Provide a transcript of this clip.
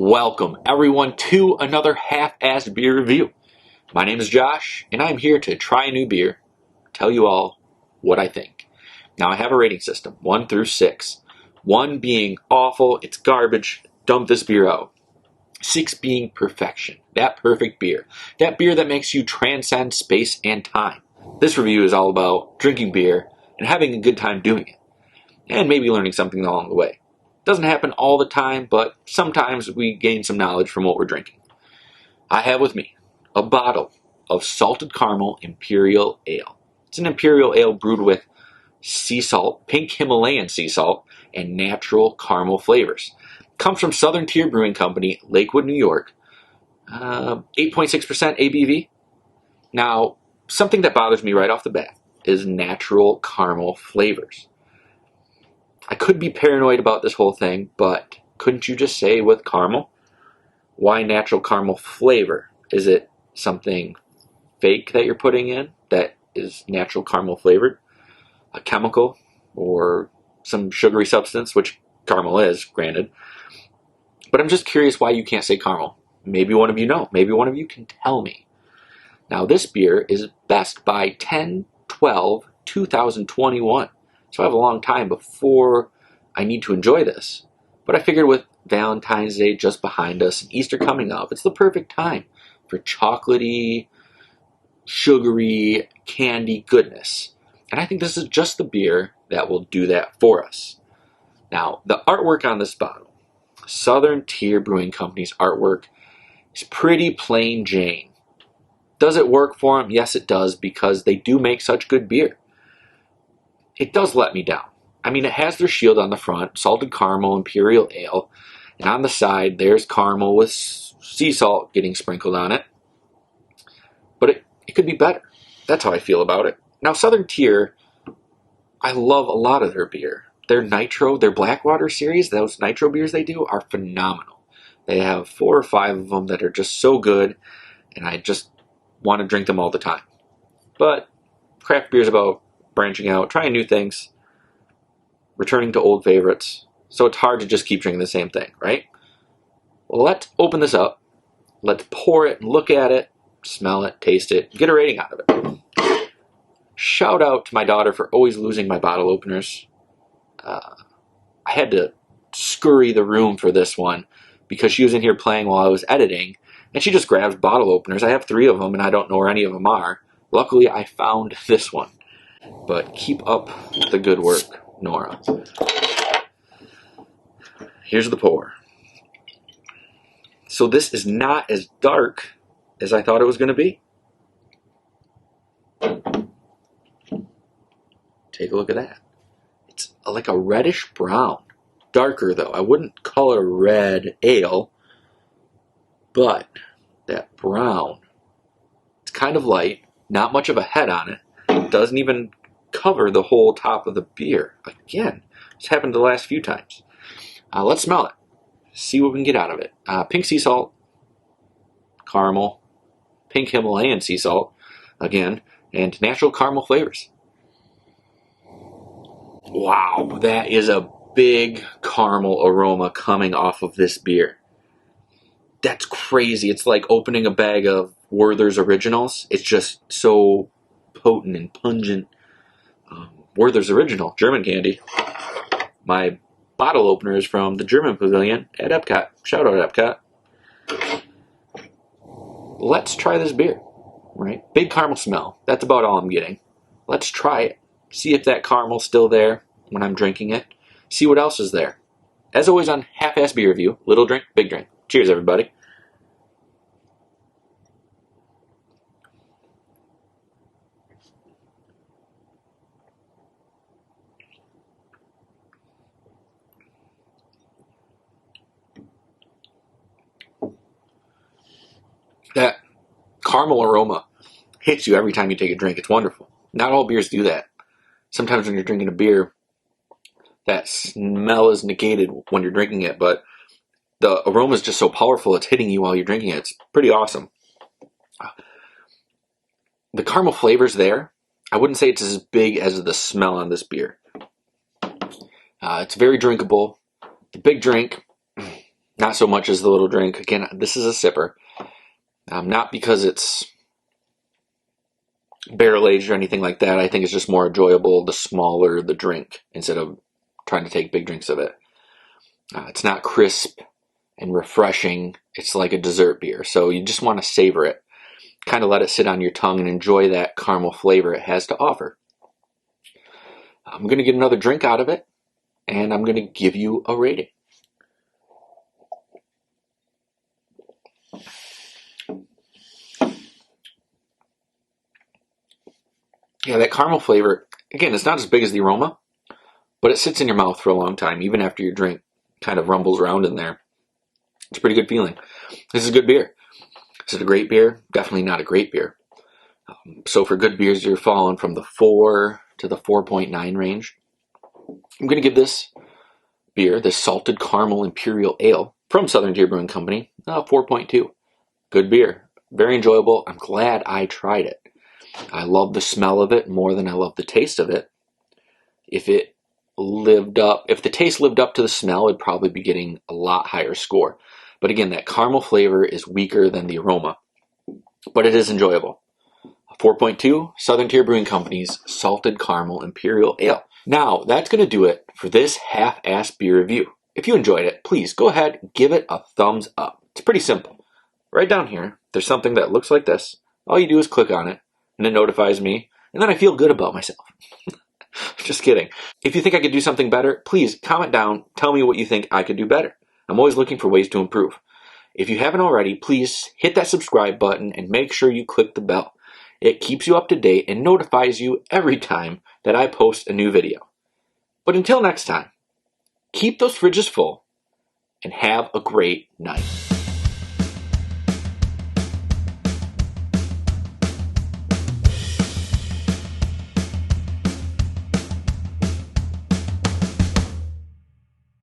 Welcome everyone to another half-assed beer review. My name is Josh and I'm here to try a new beer, tell you all what I think. Now I have a rating system, 1 through 6. 1 being awful, it's garbage, dump this beer out. 6 being perfection, that perfect beer. That beer that makes you transcend space and time. This review is all about drinking beer and having a good time doing it. And maybe learning something along the way. Doesn't happen all the time, but sometimes we gain some knowledge from what we're drinking. I have with me a bottle of Salted Caramel Imperial Ale. It's an Imperial Ale brewed with sea salt, Pink Himalayan Sea Salt, and natural caramel flavors. Comes from Southern Tier Brewing Company, Lakewood, New York. 8.6% ABV. Now, something that bothers me right off the bat is natural caramel flavors. I could be paranoid about this whole thing, but couldn't you just say with caramel? Why natural caramel flavor? Is it something fake that you're putting in that is natural caramel flavored? A chemical or some sugary substance, which caramel is, granted. But I'm just curious why you can't say caramel. Maybe one of you know. Maybe one of you can tell me. Now this beer is best by 10/12/2021. So I have a long time before I need to enjoy this. But I figured with Valentine's Day just behind us and Easter coming up, it's the perfect time for chocolatey, sugary, candy goodness. And I think this is just the beer that will do that for us. Now, the artwork on this bottle, Southern Tier Brewing Company's artwork, is pretty plain Jane. Does it work for them? Yes, it does, because they do make such good beer. It does let me down. I mean, it has their shield on the front, Salted Caramel Imperial Ale, and on the side, there's caramel with sea salt getting sprinkled on it. But it could be better. That's how I feel about it. Now, Southern Tier, I love a lot of their beer. Their Nitro, their Blackwater series, those Nitro beers they do are phenomenal. They have 4 or 5 of them that are just so good, and I just want to drink them all the time. But craft beer is about branching out, trying new things, returning to old favorites. So it's hard to just keep drinking the same thing, right? Well, let's open this up. Let's pour it, look at it, smell it, taste it, get a rating out of it. Shout out to my daughter for always losing my bottle openers. I had to scurry the room for this one because she was in here playing while I was editing, and she just grabs bottle openers. I have 3 of them, and I don't know where any of them are. Luckily, I found this one. But keep up the good work, Nora. Here's the pour. So this is not as dark as I thought it was going to be. Take a look at that. It's like a reddish brown. Darker though. I wouldn't call it a red ale. But that brown, it's kind of light. Not much of a head on it. It doesn't even cover the whole top of the beer. Again, it's happened the last few times. Let's smell it. See what we can get out of it. Pink sea salt, caramel, Pink Himalayan sea salt, again, and natural caramel flavors. Wow, that is a big caramel aroma coming off of this beer. That's crazy. It's like opening a bag of Werther's Originals. It's just so potent and pungent. Werther's Original, German candy. My bottle opener is from the German Pavilion at Epcot. Shout out Epcot. Let's try this beer, right? Big caramel smell. That's about all I'm getting. Let's try it. See if that caramel's still there when I'm drinking it. See what else is there. As always on Half-Assed Beer Review, little drink, big drink. Cheers, everybody. That caramel aroma hits you every time you take a drink. It's wonderful. Not all beers do that. Sometimes when you're drinking a beer, that smell is negated when you're drinking it, but the aroma is just so powerful, it's hitting you while you're drinking it. It's pretty awesome. The caramel flavor's there. I wouldn't say it's as big as the smell on this beer. It's very drinkable. The big drink, Not so much as the little drink. Again, this is a sipper. Not because it's barrel aged or anything like that. I think it's just more enjoyable the smaller the drink instead of trying to take big drinks of it. It's not crisp and refreshing. It's like a dessert beer. So you just want to savor it. Kind of let it sit on your tongue and enjoy that caramel flavor it has to offer. I'm going to get another drink out of it, and I'm going to give you a rating. Yeah, that caramel flavor, again, it's not as big as the aroma, but it sits in your mouth for a long time, even after your drink kind of rumbles around in there. It's a pretty good feeling. This is a good beer. Is it a great beer? Definitely not a great beer. So for good beers, you're falling from the 4 to the 4.9 range. I'm going to give this beer, this Salted Caramel Imperial Ale from Southern Tier Brewing Company, 4.2. Good beer. Very enjoyable. I'm glad I tried it. I love the smell of it more than I love the taste of it. If the taste lived up to the smell, it'd probably be getting a lot higher score. But again, that caramel flavor is weaker than the aroma. But it is enjoyable. 4.2, Southern Tier Brewing Company's Salted Caramel Imperial Ale. Now, that's going to do it for this half-assed beer review. If you enjoyed it, please go ahead and give it a thumbs up. It's pretty simple. Right down here, there's something that looks like this. All you do is click on it, and it notifies me, and then I feel good about myself. Just kidding. If you think I could do something better, please comment down, tell me what you think I could do better. I'm always looking for ways to improve. If you haven't already, please hit that subscribe button and make sure you click the bell. It keeps you up to date and notifies you every time that I post a new video. But until next time, keep those fridges full and have a great night.